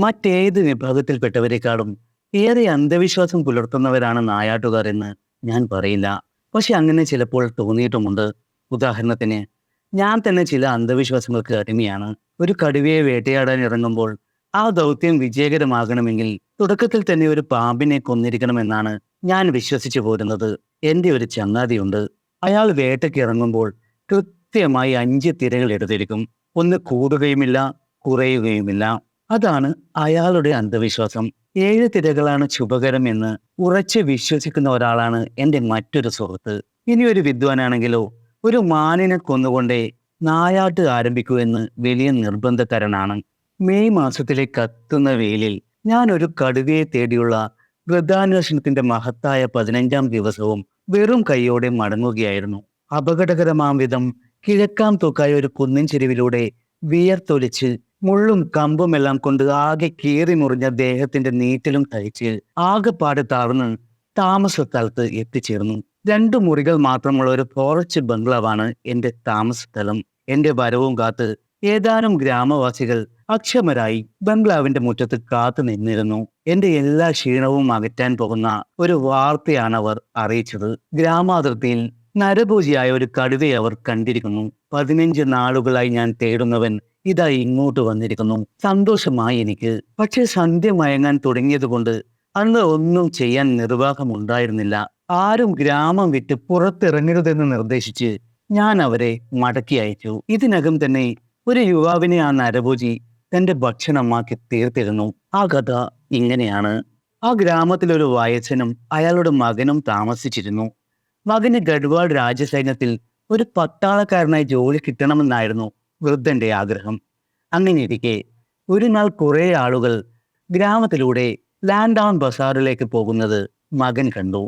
മറ്റേത് വിഭാഗത്തിൽപ്പെട്ടവരെക്കാളും ഏറെ അന്ധവിശ്വാസം പുലർത്തുന്നവരാണ് നായാട്ടുകാർ എന്ന് ഞാൻ പറയില്ല. പക്ഷെ അങ്ങനെ ചിലപ്പോൾ തോന്നിയിട്ടുമുണ്ട്. ഉദാഹരണത്തിന്, ഞാൻ തന്നെ ചില അന്ധവിശ്വാസങ്ങൾക്ക് അടിമയാണ്. ഒരു കടുവയെ വേട്ടയാടാൻ ഇറങ്ങുമ്പോൾ ആ ദൗത്യം വിജയകരമാകണമെങ്കിൽ തുടക്കത്തിൽ തന്നെ ഒരു പാമ്പിനെ കൊന്നിരിക്കണമെന്നാണ് ഞാൻ വിശ്വസിച്ചു പോരുന്നത്. എൻ്റെ ഒരു ചങ്ങാതിയുണ്ട്. അയാൾ വേട്ടയ്ക്ക് ഇറങ്ങുമ്പോൾ കൃത്യമായി 5 തിരകൾ എടുത്തിരിക്കും. ഒന്ന് കൂടുകയുമില്ല, കുറയുകയുമില്ല. അതാണ് അയാളുടെ അന്ധവിശ്വാസം. 7 തിരകളാണ് ശുഭകരം എന്ന് ഉറച്ച് വിശ്വസിക്കുന്ന ഒരാളാണ് എൻ്റെ മറ്റൊരു സുഹൃത്ത്. ഇനി ഒരു വിദ്വാനാണെങ്കിലോ ഒരു മാനിനെ കൊന്നുകൊണ്ടേ നായാട്ട് ആരംഭിക്കൂ എന്ന് വലിയ നിർബന്ധക്കാരനാണ്. മെയ് മാസത്തിലെ കത്തുന്ന വെയിലിൽ ഞാൻ ഒരു കടുവയെ തേടിയുള്ള വൃദ്ധാന്വേഷണത്തിന്റെ മഹത്തായ 15ാം ദിവസവും വെറും കൈയോടെ മടങ്ങുകയായിരുന്നു. അപകടകരമാം വിധം കിഴക്കാം തൂക്കായ ഒരു കുന്നിൻ ചെരുവിലൂടെ വിയർത്തൊലിച്ച് മുള്ളും കമ്പുമെല്ലാം കൊണ്ട് ആകെ കീറി മുറിഞ്ഞ ദേഹത്തിന്റെ നീറ്റലും തയ്ച്ച് ആകെപ്പാടെ താഴ്ന്ന് താമസ സ്ഥലത്ത് എത്തിച്ചേർന്നു. 2 മുറികൾ മാത്രമുള്ള ഒരു ഫോറസ്റ്റ് ബംഗ്ലാവാണ് എന്റെ താമസ സ്ഥലം. എന്റെ വരവും കാത്ത് ഏതാനും ഗ്രാമവാസികൾ അക്ഷമരായി ബംഗ്ലാവിന്റെ മുറ്റത്ത് കാത്തു നിന്നിരുന്നു. എന്റെ എല്ലാ ക്ഷീണവും അകറ്റാൻ പോകുന്ന ഒരു വാർത്തയാണ് അവർ അറിയിച്ചത്. ഗ്രാമാതിർത്തിയിൽ നരഭോജിയായ ഒരു കടുവയെ അവർ കണ്ടിരിക്കുന്നു. 15 നാളുകളായി ഞാൻ തേടുന്നവൻ ഇതാ ഇങ്ങോട്ട് വന്നിരിക്കുന്നു. സന്തോഷമായി എനിക്ക്. പക്ഷെ സന്ധ്യ മയങ്ങാൻ തുടങ്ങിയതുകൊണ്ട് അന്ന് ഒന്നും ചെയ്യാൻ നിർവാഹമുണ്ടായിരുന്നില്ല. ആരും ഗ്രാമം വിട്ട് പുറത്തിറങ്ങരുതെന്ന് നിർദ്ദേശിച്ച് ഞാൻ അവരെ മടക്കി അയച്ചു. ഇതിനകം തന്നെ ഒരു യുവാവിനെ ആ നരഭോജി തന്റെ ഭക്ഷണമാക്കി തീർത്തിരുന്നു. ആ കഥ ഇങ്ങനെയാണ്. ആ ഗ്രാമത്തിലൊരു വയസ്സനും അയാളുടെ മകനും താമസിച്ചിരുന്നു. മകന് ഗഡ്വാൾ രാജസൈന്യത്തിൽ ഒരു പട്ടാളക്കാരനായി ജോലി കിട്ടണമെന്നായിരുന്നു വൃദ്ധന്റെ ആഗ്രഹം. അങ്ങനെയിരിക്കെ ഒരു നാൾ കുറെ ആളുകൾ ഗ്രാമത്തിലൂടെ ലാൻഡ് ഓൺ ബസാറിലേക്ക് പോകുന്നത് മകൻ കണ്ടു.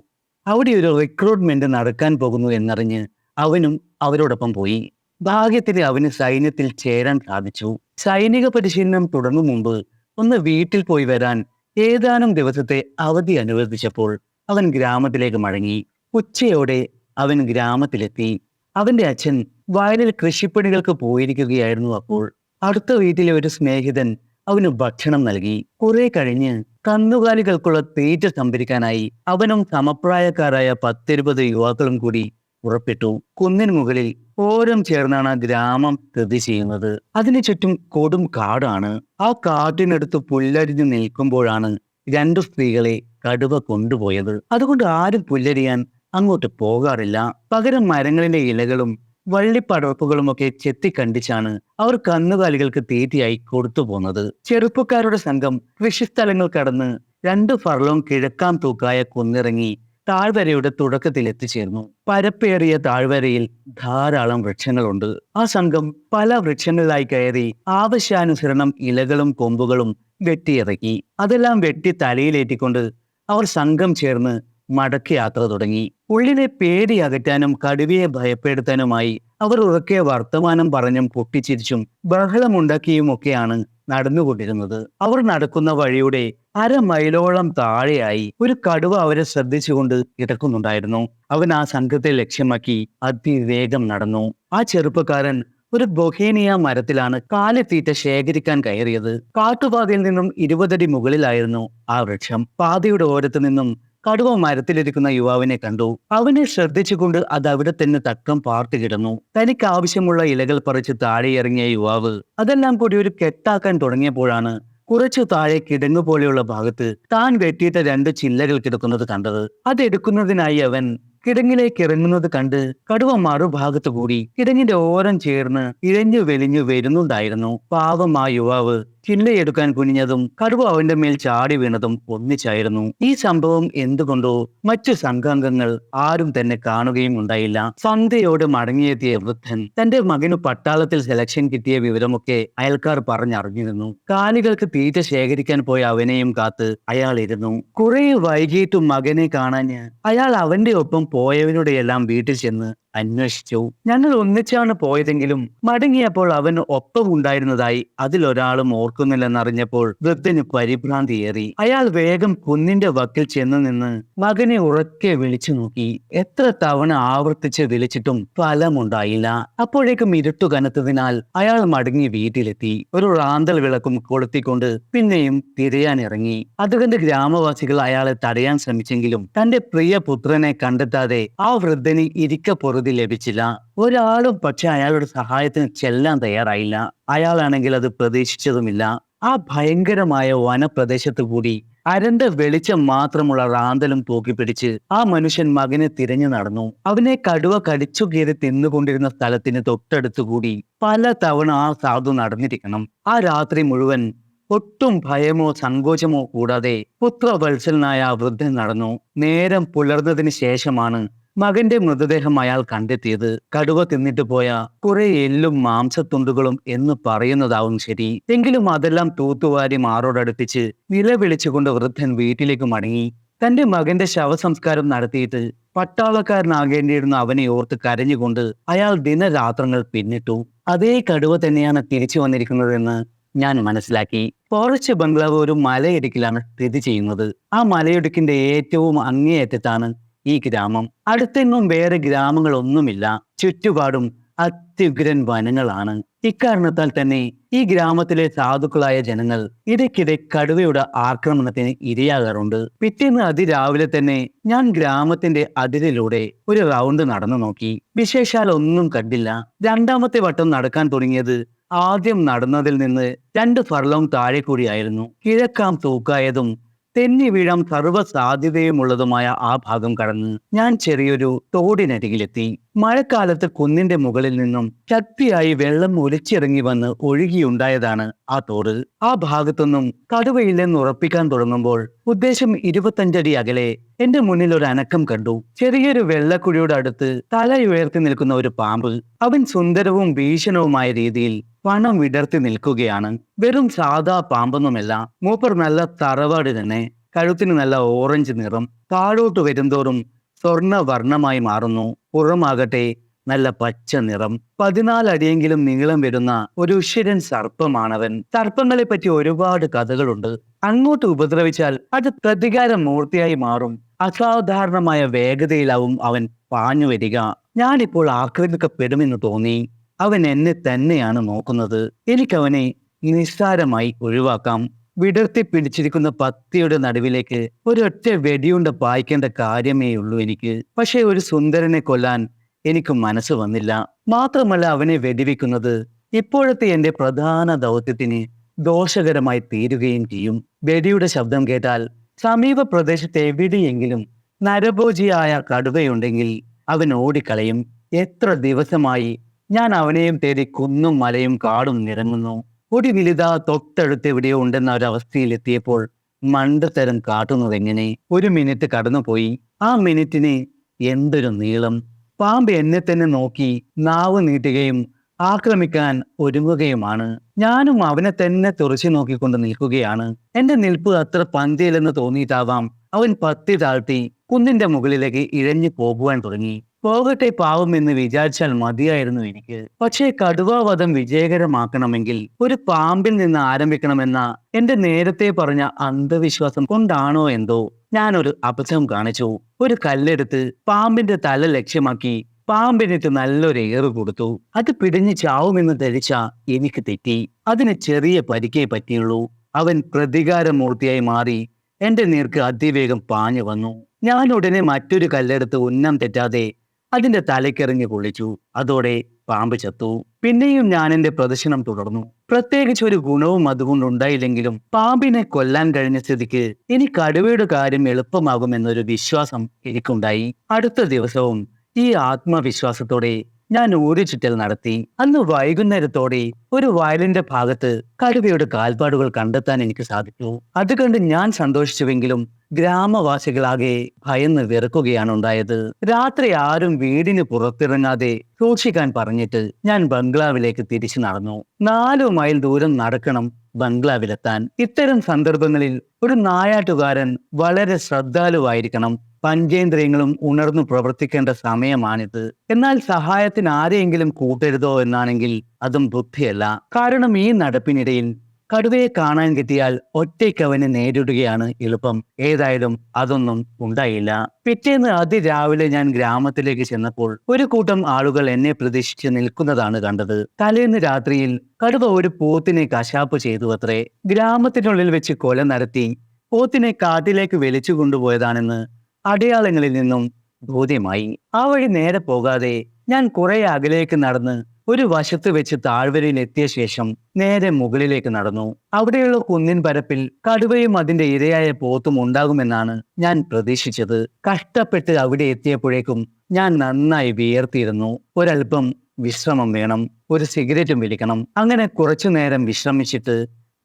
അവിടെ ഒരു റിക്രൂട്ട്മെന്റ് നടക്കാൻ പോകുന്നു എന്നറിഞ്ഞ് അവനും അവരോടൊപ്പം പോയി. ഭാഗ്യത്തിന് അവന് സൈന്യത്തിൽ ചേരാൻ സാധിച്ചു. സൈനിക പരിശീലനം തുടങ്ങും മുമ്പ് ഒന്ന് വീട്ടിൽ പോയി വരാൻ ഏതാനും ദിവസത്തെ അവധി അനുവദിച്ചപ്പോൾ അവൻ ഗ്രാമത്തിലേക്ക് മടങ്ങി. ഉച്ചയോടെ അവൻ ഗ്രാമത്തിലെത്തി. അവന്റെ അച്ഛൻ വയലിൽ കൃഷിപ്പണികൾക്ക് പോയിരിക്കുകയായിരുന്നു. അപ്പോൾ അടുത്ത വീട്ടിലെ ഒരു സ്നേഹിതൻ അവന് ഭക്ഷണം നൽകി. കുറെ കഴിഞ്ഞ് കന്നുകാലികൾക്കുള്ള തീറ്റ സംഭരിക്കാനായി അവനും സമപ്രായക്കാരായ 10-20 യുവാക്കളും കൂടി പുറപ്പെട്ടു. കുന്നിന് മുകളിൽ ഓരം ചേർന്നാണ് ആ ഗ്രാമം സ്ഥിതി ചെയ്യുന്നത്. അതിനു ചുറ്റും കൊടും കാടാണ്. ആ കാട്ടിനടുത്ത് പുല്ലരിഞ്ഞു നിൽക്കുമ്പോഴാണ് 2 സ്ത്രീകളെ കടുവ കൊണ്ടുപോയത്. അതുകൊണ്ട് ആരും പുല്ലരിയാൻ അങ്ങോട്ട് പോകാറില്ല. പകരം മരങ്ങളിലെ ഇലകളും വള്ളിപ്പടർപ്പുകളും ഒക്കെ ചെത്തിക്കണ്ടിച്ചാണ് അവർ കന്നുകാലികൾക്ക് തീറ്റയായി കൊടുത്തു പോന്നത്. ചെറുപ്പക്കാരുടെ സംഘം കൃഷിസ്ഥലങ്ങൾ കടന്ന് 2 ഫർലോങ് കിഴക്കാം തൂക്കായ കുന്നിറങ്ങി താഴ്വരയുടെ തുടക്കത്തിൽ എത്തിച്ചേർന്നു. പരപ്പേറിയ താഴ്വരയിൽ ധാരാളം വൃക്ഷങ്ങളുണ്ട്. ആ സംഘം പല വൃക്ഷങ്ങളിലായി കയറി ആവശ്യാനുസരണം ഇലകളും കൊമ്പുകളും വെട്ടിയിറക്കി. അതെല്ലാം വെട്ടി തലയിലേറ്റിക്കൊണ്ട് അവർ സംഘം ചേർന്ന് മടക്കി യാത്ര തുടങ്ങി. ഉള്ളിലെ പേടി അകറ്റാനും കടുവയെ ഭയപ്പെടുത്താനുമായി അവർ ഉറക്കെ വർത്തമാനം പറഞ്ഞും പൊട്ടിച്ചിരിച്ചും ബഹളമുണ്ടാക്കിയുമൊക്കെയാണ് നടന്നുകൊണ്ടിരുന്നത്. അവർ നടക്കുന്ന വഴിയുടെ 1/2 മൈലോളം താഴെയായി ഒരു കടുവ അവരെ ശ്രദ്ധിച്ചുകൊണ്ട് കിടക്കുന്നുണ്ടായിരുന്നു. അവൻ ആ സംഘത്തെ ലക്ഷ്യമാക്കി അതിവേഗം നടന്നു. ആ ചെറുപ്പക്കാരൻ ഒരു ബൊഹേനിയ മരത്തിലാണ് കാലിത്തീറ്റ ശേഖരിക്കാൻ കയറിയത്. കാട്ടുപാതയിൽ നിന്നും 20 അടി മുകളിലായിരുന്നു ആ വൃക്ഷം. പാതയുടെ ഓരത്തു നിന്നും കടുവ മരത്തിലിരിക്കുന്ന യുവാവിനെ കണ്ടു. അവനെ ശ്രദ്ധിച്ചുകൊണ്ട് അത് അവിടെ തന്നെ തക്കം പാർത്ത് കിടന്നു. തനിക്ക് ആവശ്യമുള്ള ഇലകൾ പറിച്ച് താഴെ ഇറങ്ങിയ യുവാവ് അതെല്ലാം കൂടി ഒരു കെട്ടാക്കാൻ തുടങ്ങിയപ്പോഴാണ് കുറച്ചു താഴെ കിടങ്ങു പോലെയുള്ള ഭാഗത്ത് താൻ വെട്ടിയിട്ട 2 ചില്ലകൾ കിടക്കുന്നത് കണ്ടത്. അതെടുക്കുന്നതിനായി അവൻ കിടങ്ങിലേക്ക് ഇറങ്ങുന്നത് കണ്ട് കടുവ മറുഭാഗത്ത് കൂടി കിടങ്ങിന്റെ ഓരം ചേർന്ന് ഇഴഞ്ഞു വെലിഞ്ഞു വരുന്നുണ്ടായിരുന്നു. പാവം ആ യുവാവ് ചില്ലയെടുക്കാൻ കുനിഞ്ഞതും കടുവ അവന്റെ മേൽ ചാടി വീണതും ഒന്നിച്ചായിരുന്നു. ഈ സംഭവം എന്തുകൊണ്ടോ മറ്റു സംഘാംഗങ്ങൾ ആരും തന്നെ കാണുകയും ഉണ്ടായില്ല. സന്ധ്യയോടെ മടങ്ങിയെത്തിയ വൃദ്ധൻ തന്റെ മകനു പട്ടാളത്തിൽ സെലക്ഷൻ കിട്ടിയ വിവരമൊക്കെ അയൽക്കാർ പറഞ്ഞറിഞ്ഞിരുന്നു. കാലികൾക്ക് തീറ്റ ശേഖരിക്കാൻ പോയ അവനെയും കാത്ത് അയാൾ ഇരുന്നു. കുറെ വൈകിട്ടും മകനെ കാണാന് അയാൾ അവന്റെ ഒപ്പം പോയവനുടെയെല്ലാം വീട്ടിൽ ചെന്ന് അന്വേഷിച്ചു. ഞങ്ങൾ ഒന്നിച്ചാണ് പോയതെങ്കിലും മടങ്ങിയപ്പോൾ അവൻ ഒപ്പം ഉണ്ടായിരുന്നതായി അതിലൊരാളും ഓർക്കുന്നില്ലെന്നറിഞ്ഞപ്പോൾ വൃദ്ധന് പരിഭ്രാന്തിയേറി. അയാൾ വേഗം കുന്നിന്റെ വക്കിൽ ചെന്ന് നിന്ന് മകനെ ഉറക്കെ വിളിച്ചു നോക്കി. എത്ര തവണ ആവർത്തിച്ച് വിളിച്ചിട്ടും ഫലമുണ്ടായില്ല. അപ്പോഴേക്കും ഇരുട്ടു കനത്തതിനാൽ അയാൾ മടങ്ങി വീട്ടിലെത്തി. ഒരു റാന്തൽ വിളക്കും കൊളുത്തിക്കൊണ്ട് പിന്നെയും തിരയാനിറങ്ങി. അതുകൊണ്ട് ഗ്രാമവാസികൾ അയാളെ തടയാൻ ശ്രമിച്ചെങ്കിലും തന്റെ പ്രിയ പുത്രനെ കണ്ടെത്താതെ ആ വൃദ്ധന് ഇരിക്കപ്പൊറുതി ലഭിച്ചില്ല. ഒരാളും പക്ഷെ അയാളുടെ സഹായത്തിന് ചെല്ലാൻ തയ്യാറായില്ല. അയാളാണെങ്കിൽ അത് പ്രതീക്ഷിച്ചതുമില്ല. ആ ഭയങ്കരമായ വനപ്രദേശത്തു കൂടി അരണ്ട വെളിച്ചം മാത്രമുള്ള റാന്തലും തൂക്കിപ്പിടിച്ച് ആ മനുഷ്യൻ മകനെ തിരഞ്ഞു നടന്നു. അവനെ കടുവ കടിച്ചു കീറി തിന്നുകൊണ്ടിരുന്ന സ്ഥലത്തിന് തൊട്ടടുത്തുകൂടി പല തവണ ആ സാധു നടന്നിരിക്കണം. ആ രാത്രി മുഴുവൻ ഒട്ടും ഭയമോ സങ്കോചമോ കൂടാതെ പുത്രവത്സലനായ ആ വൃദ്ധൻ നടന്നു. നേരം പുലർന്നതിന് ശേഷമാണ് മകന്റെ മൃതദേഹം അയാൾ കണ്ടെത്തിയത്. കടുവ തിന്നിട്ട് പോയ കുറെ എല്ലും മാംസത്തുണ്ടുകളും എന്ന് പറയുന്നതാവും ശരി. എങ്കിലും അതെല്ലാം തൂത്തുവാരി മാറോടടുപ്പിച്ച് നിലവിളിച്ചുകൊണ്ട് വൃദ്ധൻ വീട്ടിലേക്ക് മടങ്ങി. തന്റെ മകന്റെ ശവസംസ്കാരം നടത്തിയിട്ട് പട്ടാളക്കാരനാകേണ്ടിയിരുന്ന അവനെ ഓർത്ത് കരഞ്ഞുകൊണ്ട് അയാൾ ദിനരാത്രങ്ങൾ പിന്നിട്ടു. അതേ കടുവ തന്നെയാണ് തിരിച്ചു വന്നിരിക്കുന്നതെന്ന് ഞാൻ മനസ്സിലാക്കി. ഫോറസ്റ്റ് ബംഗ്ലാവ് ഒരു മലയിടുക്കിലാണ് സ്ഥിതി ചെയ്യുന്നത്. ആ മലയിടുക്കിന്റെ ഏറ്റവും അങ്ങേയറ്റത്താണ് ഈ ഗ്രാമം. അടുത്തെങ്ങും വേറെ ഗ്രാമങ്ങളൊന്നുമില്ല. ചുറ്റുപാടും അത്യുഗ്രൻ വനങ്ങളാണ്. ഇക്കാരണത്താൽ തന്നെ ഈ ഗ്രാമത്തിലെ സാധുക്കളായ ജനങ്ങൾ ഇടയ്ക്കിടെ കടുവയുടെ ആക്രമണത്തിന് ഇരയാകാറുണ്ട്. പിറ്റേന്ന് അതിരാവിലെ തന്നെ ഞാൻ ഗ്രാമത്തിന്റെ അതിരിലൂടെ ഒരു റൗണ്ട് നടന്നു നോക്കി. വിശേഷാൽ ഒന്നും കണ്ടില്ല. രണ്ടാമത്തെ വട്ടം നടക്കാൻ തുടങ്ങിയത് ആദ്യം നടന്നതിൽ നിന്ന് 2 ഫർലോങ് താഴെ കൂടിയായിരുന്നു. കിഴക്കാം തൂക്കായതും തെന്നി വീഴാൻ സർവ്വ സാധ്യതയുമുള്ളതുമായ ആ ഭാഗം കടന്ന് ഞാൻ ചെറിയൊരു തോടിനരികിലെത്തി. മഴക്കാലത്ത് കുന്നിന്റെ മുകളിൽ നിന്നും ശക്തിയായി വെള്ളം ഒലിച്ചിറങ്ങി വന്ന് ഒഴുകിയുണ്ടായതാണ് ആ തോട്. ആ ഭാഗത്തൊന്നും കടുവയില്ലെന്ന് ഉറപ്പിക്കാൻ തുടങ്ങുമ്പോൾ ഉദ്ദേശം 25 അടി അകലെ എന്റെ മുന്നിൽ ഒരു അനക്കം കണ്ടു. ചെറിയൊരു വെള്ളക്കുഴിയുടെ അടുത്ത് തലയുയർത്തി നിൽക്കുന്ന ഒരു പാമ്പ്. അവൻ സുന്ദരവും ഭീഷണവുമായ രീതിയിൽ പണം വിടർത്തി നിൽക്കുകയാണ്. വെറും സാധാ പാമ്പൊന്നുമല്ല. മൂപ്പർ നല്ല തറവാട് തന്നെ. കഴുത്തിന് നല്ല ഓറഞ്ച് നിറം. താഴോട്ട് വരുംതോറും സ്വർണ്ണവർണ്ണമായി മാറുന്നു. പുറമാകട്ടെ നല്ല പച്ച നിറം. 14 അടിയെങ്കിലും നീളം വരുന്ന ഒരു ഉശിരൻ സർപ്പമാണവൻ. സർപ്പങ്ങളെ പറ്റി ഒരുപാട് കഥകളുണ്ട്. അങ്ങോട്ട് ഉപദ്രവിച്ചാൽ അത് പ്രതികാര മൂർത്തിയായി മാറും. അസാധാരണമായ വേഗതയിലാവും അവൻ പാഞ്ഞു വരിക. ഞാനിപ്പോൾ ആക്രമിക്കപ്പെടുമെന്ന് തോന്നി. അവൻ എന്നെ തന്നെയാണ് നോക്കുന്നത്. എനിക്കവനെ നിസ്സാരമായി ഒഴിവാക്കാം. വിടർത്തി പിടിച്ചിരിക്കുന്ന പത്തിയുടെ നടുവിലേക്ക് ഒരൊറ്റ വെടിയുണ്ട പായിക്കേണ്ട കാര്യമേയുള്ളൂ എനിക്ക്. പക്ഷേ ഒരു സുന്ദരനെ കൊല്ലാൻ എനിക്ക് മനസ്സ് വന്നില്ല. മാത്രമല്ല അവനെ വെടിവെക്കുന്നത് ഇപ്പോഴത്തെ എന്റെ പ്രധാന ദൗത്യത്തിന് ദോഷകരമായി തീരുകയും ചെയ്യും. വെടിയുടെ ശബ്ദം കേട്ടാൽ സമീപ പ്രദേശത്ത് എവിടെയെങ്കിലും നരഭോജിയായ കടുവയുണ്ടെങ്കിൽ അവൻ ഓടിക്കളയും. എത്ര ദിവസമായി ഞാൻ അവനെയും തേടി കുന്നും മലയും കാടും നിരങ്ങുന്നു. ഒടുവിലിതാ തൊട്ടടുത്തെവിടെയോ ഉണ്ടെന്ന ഒരവസ്ഥയിലെത്തിയപ്പോൾ മണ്ടത്തരം കാട്ടുന്നതെങ്ങനെ? 1 മിനിറ്റ് കടന്നുപോയി. ആ മിനിറ്റിന് എന്തൊരു നീളം! പാമ്പ് എന്നെ തന്നെ നോക്കി നാവ് നീട്ടുകയും ആക്രമിക്കാൻ ഒരുങ്ങുകയുമാണ്. ഞാനും അവനെ തന്നെ തുറച്ചു നോക്കിക്കൊണ്ട് നിൽക്കുകയാണ്. എന്റെ നിൽപ്പ് അത്ര പന്തിയില്ലെന്ന് തോന്നിയിട്ടാവാം അവൻ പത്തി താഴ്ത്തി കുന്നിന്റെ മുകളിലേക്ക് ഇഴഞ്ഞു പോകുവാൻ തുടങ്ങി. പോകട്ടെ പാവം എന്ന് വിചാരിച്ചാൽ മതിയായിരുന്നു എനിക്ക്. പക്ഷേ കടുവാവധം വിജയകരമാക്കണമെങ്കിൽ ഒരു പാമ്പിൽ നിന്ന് ആരംഭിക്കണമെന്ന എന്റെ നേരത്തെ പറഞ്ഞ അന്ധവിശ്വാസം കൊണ്ടാണോ എന്തോ ഞാനൊരു അബദ്ധം കാണിച്ചു. ഒരു കല്ലെടുത്ത് പാമ്പിന്റെ തല ലക്ഷ്യമാക്കി പാമ്പിനിട്ട് നല്ലൊരു ഏറ് കൊടുത്തു. അത് പിടിഞ്ഞ് ചാവുമെന്ന് ധരിച്ച എനിക്ക് തെറ്റി. അതിന് ചെറിയ പരിക്കേ പറ്റിയുള്ളൂ. അവൻ പ്രതികാരമൂർത്തിയായി മാറി എന്റെ നേർക്ക് അതിവേഗം പാഞ്ഞു വന്നു. ഞാൻ ഉടനെ മറ്റൊരു കല്ലെടുത്ത് ഉന്നം തെറ്റാതെ അതിന്റെ തലയ്ക്കെറിഞ്ഞ് കൊള്ളിച്ചു. അതോടെ പാമ്പ് ചത്തു. പിന്നെയും ഞാൻ എന്റെ പ്രദർശനം തുടർന്നു. പ്രത്യേകിച്ച് ഒരു ഗുണവും അതുകൊണ്ടുണ്ടായില്ലെങ്കിലും പാമ്പിനെ കൊല്ലാൻ കഴിഞ്ഞ സ്ഥിതിക്ക് ഇനി കടുവയുടെ കാര്യം എളുപ്പമാകുമെന്നൊരു വിശ്വാസം എനിക്കുണ്ടായി. അടുത്ത ദിവസവും ഈ ആത്മവിശ്വാസത്തോടെ ഞാൻ ഊരുചുറ്റൽ നടത്തി. അന്ന് വൈകുന്നേരത്തോടെ ഒരു വയലിന്റെ ഭാഗത്ത് കടുവയുടെ കാൽപ്പാടുകൾ കണ്ടെത്താൻ എനിക്ക് സാധിച്ചു. അത് കണ്ട് ഞാൻ സന്തോഷിച്ചുവെങ്കിലും ഗ്രാമവാസികളാകെ ഭയന്ന് വെറുക്കുകയാണ് ഉണ്ടായത്. രാത്രി ആരും വീടിന് പുറത്തിറങ്ങാതെ സൂക്ഷിക്കാൻ പറഞ്ഞിട്ട് ഞാൻ ബംഗ്ലാവിലേക്ക് തിരിച്ചു നടന്നു. 4 മൈൽ ദൂരം നടക്കണം ബംഗ്ലാവിലെത്താൻ. ഇത്തരം സന്ദർഭങ്ങളിൽ ഒരു നായാട്ടുകാരൻ വളരെ ശ്രദ്ധാലുവായിരിക്കണം. പഞ്ചേന്ദ്രിയങ്ങളും ഉണർന്നു പ്രവർത്തിക്കേണ്ട സമയമാണിത്. എന്നാൽ സഹായത്തിന് ആരെയെങ്കിലും കൂട്ടരുതോ എന്നാണെങ്കിൽ അതും ബുദ്ധിയല്ല. കാരണം ഈ നടപ്പിനിടയിൽ കടുവയെ കാണാൻ കിട്ടിയാൽ ഒറ്റയ്ക്ക് അവനെ നേരിടുകയാണ് എളുപ്പം. ഏതായാലും അതൊന്നും ഉണ്ടായില്ല. പിറ്റേന്ന് അതിരാവിലെ ഞാൻ ഗ്രാമത്തിലേക്ക് ചെന്നപ്പോൾ ഒരു കൂട്ടം ആളുകൾ എന്നെ പ്രതീക്ഷിച്ച് നിൽക്കുന്നതാണ് കണ്ടത്. തലേന്ന് രാത്രിയിൽ കടുവ ഒരു പോത്തിനെ കശാപ്പ് ചെയ്തു അത്രേ. ഗ്രാമത്തിനുള്ളിൽ വെച്ച് കൊല നടത്തി പോത്തിനെ കാട്ടിലേക്ക് വലിച്ചു കൊണ്ടുപോയതാണെന്ന് അടയാളങ്ങളിൽ നിന്നും ബോധ്യമായി. ആ വഴി നേരെ പോകാതെ ഞാൻ കുറെ അകലേക്ക് നടന്ന് ഒരു വശത്ത് വെച്ച് താഴ്വരയിൽ എത്തിയ ശേഷം നേരെ മുകളിലേക്ക് നടന്നു. അവിടെയുള്ള കുന്നിൻ പരപ്പിൽ കടുവയും അതിന്റെ ഇരയായ പോത്തും ഉണ്ടാകുമെന്നാണ് ഞാൻ പ്രതീക്ഷിച്ചത്. കഷ്ടപ്പെട്ട് അവിടെ എത്തിയപ്പോഴേക്കും ഞാൻ നന്നായി വിയർത്തിയിരുന്നു. ഒരല്പം വിശ്രമം വേണം, ഒരു സിഗരറ്റും വലിക്കണം. അങ്ങനെ കുറച്ചു നേരം വിശ്രമിച്ചിട്ട്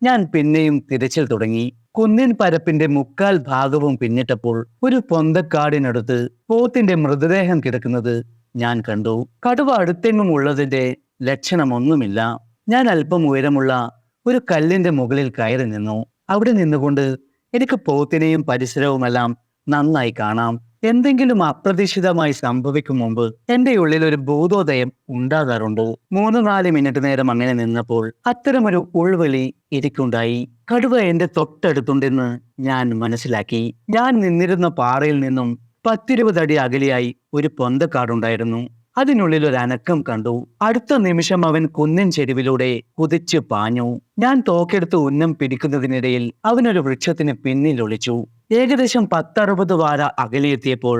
ഞാൻ പിന്നെയും തിരച്ചിൽ തുടങ്ങി. കുന്നിൻ പരപ്പിന്റെ മുക്കാൽ ഭാഗവും പിന്നിട്ടപ്പോൾ ഒരു പൊന്തക്കാടിനടുത്ത് പോത്തിന്റെ മൃതദേഹം കിടക്കുന്നത് ഞാൻ കണ്ടു. കടുവ അടുത്തെങ്ങും ഉള്ളതിന്റെ ലക്ഷണമൊന്നുമില്ല. ഞാൻ അല്പം ഉയരമുള്ള ഒരു കല്ലിന്റെ മുകളിൽ കയറി നിന്നു. അവിടെ നിന്നുകൊണ്ട് എനിക്ക് പോത്തിനെയും പരിസരവുമെല്ലാം നന്നായി കാണാം. എന്തെങ്കിലും അപ്രതീക്ഷിതമായി സംഭവിക്കും മുമ്പ് എന്റെ ഉള്ളിൽ ഒരു ബോധോദയം ഉണ്ടാകാറുണ്ട്. 3-4 മിനിറ്റ് നേരം അങ്ങനെ നിന്നപ്പോൾ അത്തരമൊരു ഉൾവിളി എനിക്കുണ്ടായി. കടുവ എന്റെ തൊട്ടടുത്തുണ്ടെന്ന് ഞാൻ മനസ്സിലാക്കി. ഞാൻ നിന്നിരുന്ന പാറയിൽ നിന്നും 10-20 അടി അകലെയായി ഒരു പൊന്തക്കാടുണ്ടായിരുന്നു. അതിനുള്ളിൽ ഒരു അനക്കം കണ്ടു. അടുത്ത നിമിഷം അവൻ കുന്നിൻ ചെരുവിലൂടെ കുതിച്ചു പാഞ്ഞു. ഞാൻ തോക്കെടുത്ത് ഉന്നം പിടിക്കുന്നതിനിടയിൽ അവനൊരു വൃക്ഷത്തിന് പിന്നിൽ ഒളിച്ചു. ഏകദേശം 10-60 വാര അകലെയെത്തിയപ്പോൾ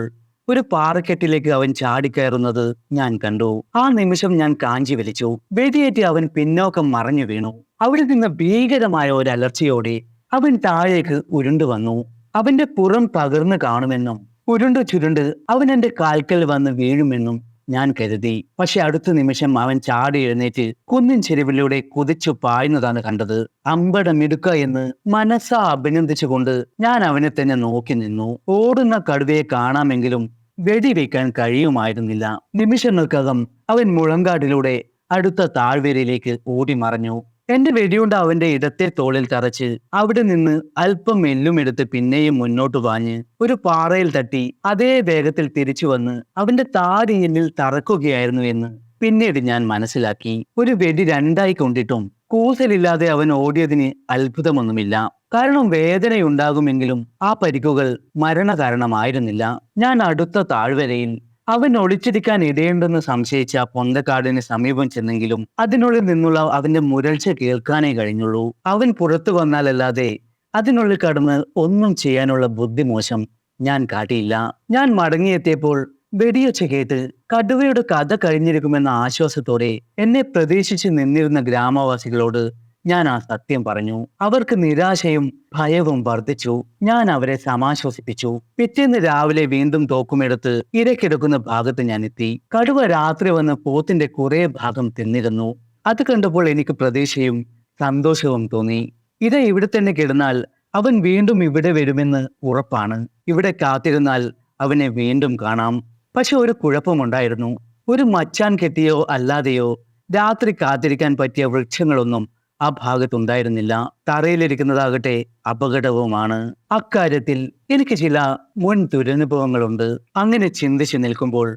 ഒരു പാറക്കെട്ടിലേക്ക് അവൻ ചാടിക്കയറുന്നത് ഞാൻ കണ്ടു. ആ നിമിഷം ഞാൻ കാഞ്ചി വലിച്ചു. വെടിയേറ്റ് അവൻ പിന്നോക്കം മറഞ്ഞു വീണു. അവിടെ നിന്ന് ഭീകരമായ ഒരു അലർച്ചയോടെ അവൻ താഴേക്ക് ഉരുണ്ടു വന്നു. അവന്റെ പുറം തകർന്നു കാണുമെന്നും ഉരുണ്ടു ചുരുണ്ട് അവൻ എന്റെ കാൽക്കൽ വന്ന് വീഴുമെന്നും ഞാൻ കരുതി. പക്ഷെ അടുത്ത നിമിഷം അവൻ ചാടി എഴുന്നേറ്റ് കുന്നിൻ ചെരുവിലൂടെ കുതിച്ചു പായുന്നതാണ് കണ്ടത്. അമ്പട മിടുക്ക എന്ന് മനസ്സാ അഭിനന്ദിച്ചുകൊണ്ട് ഞാൻ അവനെ തന്നെ നോക്കി നിന്നു. ഓടുന്ന കടുവയെ കാണാമെങ്കിലും വെടിവെക്കാൻ കഴിയുമായിരുന്നില്ല. നിമിഷങ്ങൾക്കകം അവൻ മുളങ്കാട്ടിലൂടെ അടുത്ത താഴ്വരയിലേക്ക് ഓടി മറഞ്ഞു. എന്റെ വെടിയുണ്ട അവന്റെ ഇടത്തെ തോളിൽ തറച്ച് അവിടെ നിന്ന് അല്പം എല്ലുമെടുത്ത് പിന്നെയും മുന്നോട്ട് പാഞ്ഞ് ഒരു പാറയിൽ തട്ടി അതേ വേഗത്തിൽ തിരിച്ചു വന്ന് അവന്റെ താടിയെല്ലിൽ തറക്കുകയായിരുന്നു എന്ന് പിന്നീട് ഞാൻ മനസ്സിലാക്കി. ഒരു വെടി രണ്ടായി കൊണ്ടിട്ടും കൂസലില്ലാതെ അവൻ ഓടിയതിന് അത്ഭുതമൊന്നുമില്ല. കാരണം വേദനയുണ്ടാകുമെങ്കിലും ആ പരിക്കുകൾ മരണകാരണമായിരുന്നില്ല. ഞാൻ അടുത്ത താഴ്വരയിൽ അവൻ ഒളിച്ചിരിക്കാൻ ഇടയുണ്ടെന്ന് സംശയിച്ച പൊന്തക്കാടിന് സമീപം ചെന്നെങ്കിലും അതിനുള്ളിൽ നിന്നുള്ള അവന്റെ മുരൾച്ച കേൾക്കാനേ കഴിഞ്ഞുള്ളൂ. അവൻ പുറത്തു വന്നാലല്ലാതെ അതിനുള്ളിൽ കടന്ന് ഒന്നും ചെയ്യാനുള്ള ബുദ്ധിമോശം ഞാൻ കാട്ടിയില്ല. ഞാൻ മടങ്ങിയെത്തിയപ്പോൾ വെടിയൊച്ച കേട്ട് കടുവയുടെ കഥ കഴിഞ്ഞിരിക്കുമെന്ന ആശ്വാസത്തോടെ എന്നെ പ്രതീക്ഷിച്ച് നിന്നിരുന്ന ഗ്രാമവാസികളോട് ഞാൻ ആ സത്യം പറഞ്ഞു. അവർക്ക് നിരാശയും ഭയവും വർദ്ധിച്ചു. ഞാൻ അവരെ സമാശ്വസിപ്പിച്ചു. പിറ്റേന്ന് രാവിലെ വീണ്ടും തോക്കുമെടുത്ത് ഇരക്കിടക്കുന്ന ഭാഗത്ത് ഞാൻ എത്തി. കടുവ രാത്രി വന്ന് പോത്തിന്റെ കുറെ ഭാഗം തിന്നിരുന്നു. അത് കണ്ടപ്പോൾ എനിക്ക് പ്രതീക്ഷയും സന്തോഷവും തോന്നി. ഇര ഇവിടെ തന്നെ കിടന്നാൽ അവൻ വീണ്ടും ഇവിടെ വരുമെന്ന് ഉറപ്പാണ്. ഇവിടെ കാത്തിരുന്നാൽ അവനെ വീണ്ടും കാണാം. പക്ഷെ ഒരു കുഴപ്പമുണ്ടായിരുന്നു. ഒരു മച്ചാൻ കെട്ടിയോ അല്ലാതെയോ രാത്രി കാത്തിരിക്കാൻ പറ്റിയ വൃക്ഷങ്ങളൊന്നും ആ ഭാഗത്തുണ്ടായിരുന്നില്ല. തറയിലിരിക്കുന്നതാകട്ടെ അപകടവുമാണ്. അക്കാര്യത്തിൽ എനിക്ക് ചില മുൻ ദുരനുഭവങ്ങളുണ്ട്. അങ്ങനെ ചിന്തിച്ചു നിൽക്കുമ്പോൾ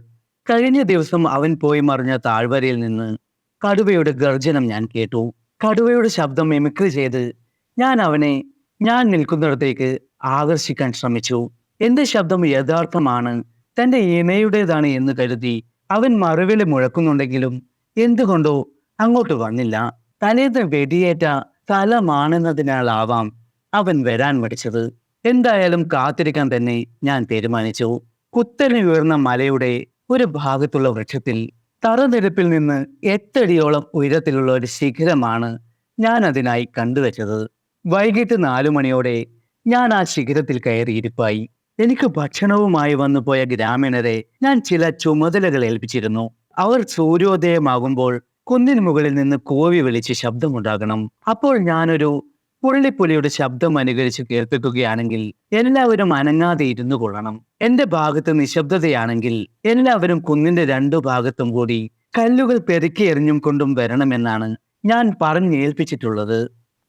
കഴിഞ്ഞ ദിവസം അവൻ പോയി മറിഞ്ഞ താഴ്വരയിൽ നിന്ന് കടുവയുടെ ഗർജനം ഞാൻ കേട്ടു. കടുവയുടെ ശബ്ദം മിമിക്രി ചെയ്ത് ഞാൻ നിൽക്കുന്നിടത്തേക്ക് ആകർഷിക്കാൻ ശ്രമിച്ചു. എന്റെ ശബ്ദം യഥാർത്ഥമാണ്, തന്റെ ഇണയുടേതാണ് എന്ന് കരുതി അവൻ മറുവില് മുഴക്കുന്നുണ്ടെങ്കിലും എന്തുകൊണ്ടോ അങ്ങോട്ട് വന്നില്ല. തലേന്ന് വെടിയേറ്റ സ്ഥലമാണെന്നതിനാലാവാം അവൻ വരാൻ മടിച്ചത്. എന്തായാലും കാത്തിരിക്കാൻ തന്നെ ഞാൻ തീരുമാനിച്ചു. കുത്തനെ ഉയർന്ന മലയുടെ ഒരു ഭാഗത്തുള്ള വൃക്ഷത്തിൽ തറനിരപ്പിൽ നിന്ന് 8 അടിയോളം ഉയരത്തിലുള്ള ഒരു ശിഖരമാണ് ഞാൻ അതിനായി കണ്ടുവച്ചത്. വൈകിട്ട് 4 മണിയോടെ ഞാൻ ആ ശിഖരത്തിൽ കയറിയിരിപ്പായി. എനിക്ക് ഭക്ഷണവുമായി വന്നുപോയ ഗ്രാമീണരെ ഞാൻ ചില ചുമതലകൾ ഏൽപ്പിച്ചിരുന്നു. അവർ സൂര്യോദയമാകുമ്പോൾ കുന്നിന് മുകളിൽ നിന്ന് കോവി വിളിച്ച് ശബ്ദമുണ്ടാകണം. അപ്പോൾ ഞാനൊരു പുള്ളിപ്പുലിയുടെ ശബ്ദം അനുകരിച്ച് കേൾപ്പിക്കുകയാണെങ്കിൽ എല്ലാവരും അനങ്ങാതെ ഇരുന്നു കൊള്ളണം. എന്റെ ഭാഗത്ത് നിശബ്ദതയാണെങ്കിൽ എല്ലാവരും കുന്നിന്റെ 2 ഭാഗത്തും കൂടി കല്ലുകൾ പെരുക്കി എറിഞ്ഞും കൊണ്ടും വരണമെന്നാണ് ഞാൻ പറഞ്ഞേൽപ്പിച്ചിട്ടുള്ളത്.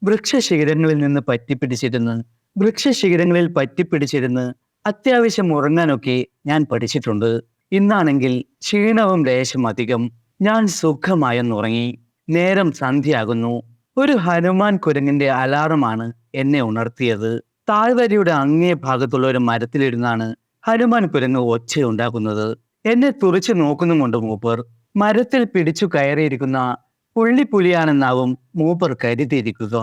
വൃക്ഷശിഖരങ്ങളിൽ പറ്റിപ്പിടിച്ചിരുന്ന് അത്യാവശ്യം ഉറങ്ങാനൊക്കെ ഞാൻ പഠിച്ചിട്ടുണ്ട്. ഇന്നാണെങ്കിൽ ക്ഷീണവും ലേശം അധികം. ഞാൻ സുഖമായൊന്നുറങ്ങി. നേരം സന്ധ്യയാകുന്നു. ഒരു ഹനുമാൻ കുരങ്ങിന്റെ അലാറമാണ് എന്നെ ഉണർത്തിയത്. താഴ്വരയുടെ അങ്ങേ ഭാഗത്തുള്ള ഒരു മരത്തിലിരുന്നാണ് ഹനുമാൻ കുരങ്ങ് ഒച്ചയുണ്ടാക്കുന്നത്. എന്നെ തുറച്ചു നോക്കുന്നുമുണ്ട് മൂപ്പർ. മരത്തിൽ പിടിച്ചു കയറിയിരിക്കുന്ന പുള്ളിപ്പുലിയാണെന്നാവും മൂപ്പർ കരുതിയിരിക്കുക.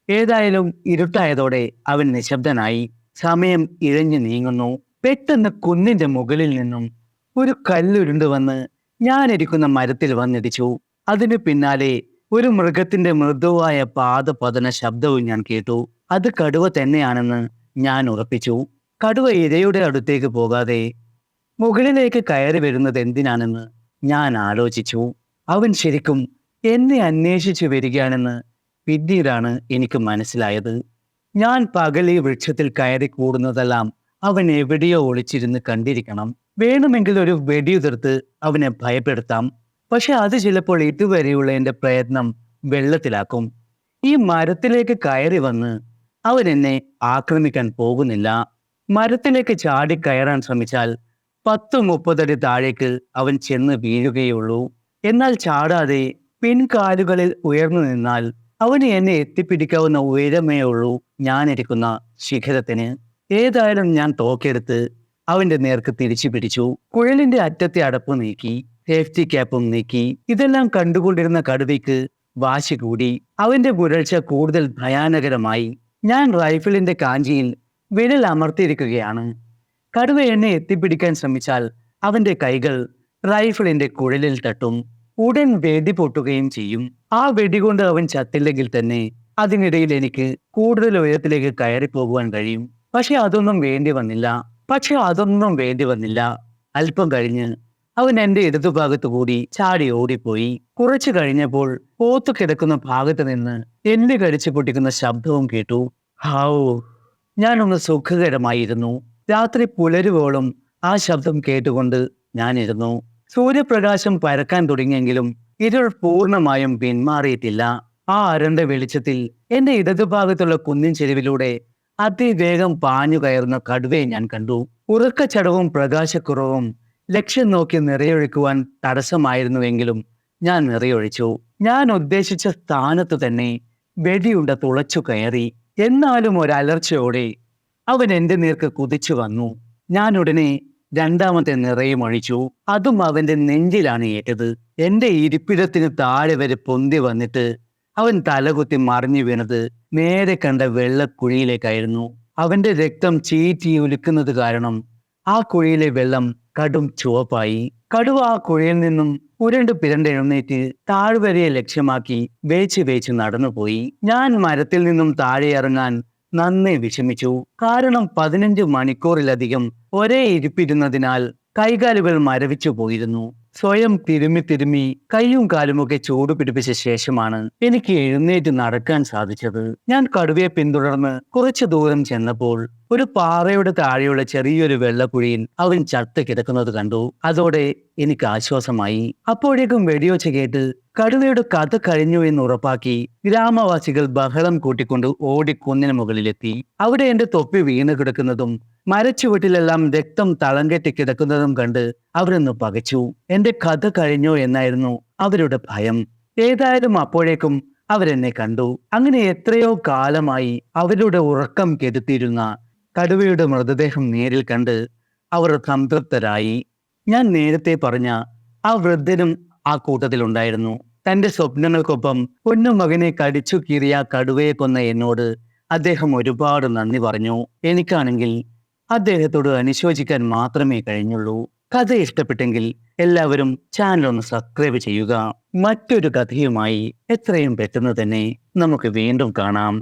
ഏതായാലും ഇരുട്ടായതോടെ അവൻ നിശബ്ദനായി. സമയം ഇഴഞ്ഞു നീങ്ങുന്നു. പെട്ടെന്ന് കുന്നിന്റെ മുകളിൽ നിന്നും ഒരു കല്ലുരുണ്ടു വന്ന് ഞാനിരിക്കുന്ന മരത്തിൽ വന്നിടിച്ചു. അതിനു പിന്നാലെ ഒരു മൃഗത്തിന്റെ മൃദുവായ പാദപതന ശബ്ദവും ഞാൻ കേട്ടു. അത് കടുവ തന്നെയാണെന്ന് ഞാൻ ഉറപ്പിച്ചു. കടുവ ഇരയുടെ അടുത്തേക്ക് പോകാതെ മുകളിലേക്ക് കയറി വരുന്നത് എന്തിനാണെന്ന് ഞാൻ ആലോചിച്ചു. അവൻ ശരിക്കും എന്നെ അന്വേഷിച്ചു വരികയാണെന്ന് പിന്നീടാണ് എനിക്ക് മനസ്സിലായത്. ഞാൻ പകൽ ഈ വൃക്ഷത്തിൽ കയറി കൂടുന്നതെല്ലാം അവൻ എവിടെയോ ഒളിച്ചിരുന്ന് കണ്ടിരിക്കണം. വേണമെങ്കിൽ ഒരു വെടിയുതിർത്ത് അവനെ ഭയപ്പെടുത്താം. പക്ഷെ അത് ചിലപ്പോൾ ഇതുവരെയുള്ള എൻ്റെ പ്രയത്നം വെള്ളത്തിലാക്കും. ഈ മരത്തിലേക്ക് കയറി വന്ന് അവൻ എന്നെ ആക്രമിക്കാൻ പോകുന്നില്ല. മരത്തിലേക്ക് ചാടി കയറാൻ ശ്രമിച്ചാൽ 10-30 അടി താഴേക്ക് അവൻ ചെന്ന് വീഴുകയുള്ളൂ. എന്നാൽ ചാടാതെ പിൻകാലുകളിൽ ഉയർന്നു നിന്നാൽ അവന് എന്നെ എത്തിപ്പിടിക്കാവുന്ന ഉയരമേ ഉള്ളൂ ഞാനിരിക്കുന്ന ശിഖരത്തിന്. ഏതായാലും ഞാൻ തോക്കെടുത്ത് അവന്റെ നേർക്ക് തിരിച്ചു പിടിച്ചു. കുഴലിന്റെ അറ്റത്തെ അടപ്പ് നീക്കി, സേഫ്റ്റി ക്യാപ്പും നീക്കി. ഇതെല്ലാം കണ്ടുകൊണ്ടിരുന്ന കടുവയ്ക്ക് വാശി കൂടി. അവന്റെ പുരൾച്ച കൂടുതൽ ഭയാനകരമായി. ഞാൻ റൈഫിളിന്റെ കാഞ്ചിയിൽ വിരൽ അമർത്തിയിരിക്കുകയാണ്. കടുവ എന്നെ എത്തിപ്പിടിക്കാൻ ശ്രമിച്ചാൽ അവന്റെ കൈകൾ റൈഫിളിന്റെ കുഴലിൽ തട്ടും. ഉടൻ വെടി പൊട്ടുകയും ചെയ്യും. ആ വെടി കൊണ്ട് അവൻ ചത്തില്ലെങ്കിൽ തന്നെ അതിനിടയിൽ എനിക്ക് കൂടുതൽ ഉയരത്തിലേക്ക് കയറിപ്പോകുവാൻ കഴിയും. പക്ഷെ അതൊന്നും വേണ്ടി വന്നില്ല. അല്പം കഴിഞ്ഞ് അവൻ എന്റെ ഇടതുഭാഗത്തു കൂടി ചാടി ഓടിപ്പോയി. കുറച്ചു കഴിഞ്ഞപ്പോൾ പോത്തു കിടക്കുന്ന ഭാഗത്ത് നിന്ന് എല്ല് കടിച്ചു പൊട്ടിക്കുന്ന ശബ്ദവും കേട്ടു. ഹാവൂ! ഞാനൊന്ന് സുഖകരമായിരുന്നു. രാത്രി പുലരുവോളം ആ ശബ്ദം കേട്ടുകൊണ്ട് ഞാനിരുന്നു. സൂര്യപ്രകാശം പരക്കാൻ തുടങ്ങിയെങ്കിലും ഇരുൾ പൂർണ്ണമായും പിന്മാറിയിട്ടില്ല. ആ അരണ്ട വെളിച്ചത്തിൽ എന്റെ ഇടതുഭാഗത്തുള്ള കുന്നിൻ ചെരുവിലൂടെ അതിവേഗം പാഞ്ഞു കയറുന്ന കടുവയെ ഞാൻ കണ്ടു. ഉറക്കച്ചടവും പ്രകാശക്കുറവും ലക്ഷ്യം നോക്കി നിറയൊഴിക്കുവാൻ തടസ്സമായിരുന്നുവെങ്കിലും ഞാൻ നിറയൊഴിച്ചു. ഞാൻ ഉദ്ദേശിച്ച സ്ഥാനത്തു തന്നെ വെടിയുണ്ട തുളച്ചു കയറി. എന്നാലും ഒരലർച്ചയോടെ അവൻ എന്റെ നേർക്ക് കുതിച്ചു വന്നു. ഞാൻ ഉടനെ രണ്ടാമത്തെ നിറയും ഒഴിച്ചു. അതും അവന്റെ നെഞ്ചിലാണ് ഏറ്റത്. എന്റെ ഇരിപ്പിടത്തിന് താഴെ വരെ പൊന്തി വന്നിട്ട് അവൻ തലകുത്തി മറിഞ്ഞു വീണത് നേരെ കണ്ട വെള്ളക്കുഴിയിലേക്കായിരുന്നു. അവന്റെ രക്തം ചീറ്റി ഒലിക്കുന്നത് കാരണം ആ കുഴിയിലെ വെള്ളം കടും ചുവപ്പായി. കടുവ ആ കുഴിയിൽ നിന്നും ഉരുണ്ട് പിരണ്ടെഴുന്നേറ്റ് താഴ്വരയെ ലക്ഷ്യമാക്കി വേച്ച് നടന്നുപോയി. ഞാൻ മരത്തിൽ നിന്നും താഴെ ഇറങ്ങാൻ നന്നേ വിഷമിച്ചു. കാരണം 15 മണിക്കൂറിലധികം ഒരേ ഇരിപ്പിരുന്നതിനാൽ കൈകാലുകൾ മരവിച്ചു പോയിരുന്നു. സ്വയം തിരുമ്മി കൈയും കാലുമൊക്കെ ചൂട് പിടിപ്പിച്ച ശേഷമാണ് എനിക്ക് എഴുന്നേറ്റ് നടക്കാൻ സാധിച്ചത്. ഞാൻ കടുവയെ പിന്തുടർന്ന് കുറച്ചു ദൂരം ചെന്നപ്പോൾ ഒരു പാറയുടെ താഴെയുള്ള ചെറിയൊരു വെള്ളക്കുഴിയിൽ അവൻ ചത്ത് കിടക്കുന്നത് കണ്ടു. അതോടെ എനിക്ക് ആശ്വാസമായി. അപ്പോഴേക്കും വെടിയൊച്ച കേട്ട് കടുവയുടെ കഥ കഴിഞ്ഞു എന്ന് ഉറപ്പാക്കി ഗ്രാമവാസികൾ ബഹളം കൂട്ടിക്കൊണ്ട് ഓടി കുന്നിന് മുകളിലെത്തി. അവിടെ എന്റെ തൊപ്പി വീണ് കിടക്കുന്നതും മരച്ചുവട്ടിലെല്ലാം രക്തം തളം കെട്ടി കിടക്കുന്നതും കണ്ട് അവരൊന്ന് പകച്ചു. എന്റെ കഥ കഴിഞ്ഞോ എന്നായിരുന്നു അവരുടെ ഭയം. ഏതായാലും അപ്പോഴേക്കും അവരെന്നെ കണ്ടു. അങ്ങനെ എത്രയോ കാലമായി അവരുടെ ഉറക്കം കെടുത്തിയിരുന്ന കടുവയുടെ മൃതദേഹം നേരിൽ കണ്ട് അവർ സംതൃപ്തരായി. ഞാൻ നേരത്തെ പറഞ്ഞ ആ വൃദ്ധനും ആ കൂട്ടത്തിലുണ്ടായിരുന്നു. തന്റെ സ്വപ്നങ്ങൾക്കൊപ്പം പൊന്നുമകനെ കടിച്ചു കീറിയ കടുവയെ കൊന്ന എന്നോട് അദ്ദേഹം ഒരുപാട് നന്ദി പറഞ്ഞു. എനിക്കാണെങ്കിൽ അദ്ദേഹത്തോട് അനുശോചിക്കാൻ മാത്രമേ കഴിഞ്ഞുള്ളൂ. കഥ ഇഷ്ടപ്പെട്ടെങ്കിൽ എല്ലാവരും ചാനൽ ഒന്ന് സബ്സ്ക്രൈബ് ചെയ്യുക. മറ്റൊരു കഥയുമായി എത്രയും പെട്ടെന്ന് തന്നെ നമുക്ക് വീണ്ടും കാണാം.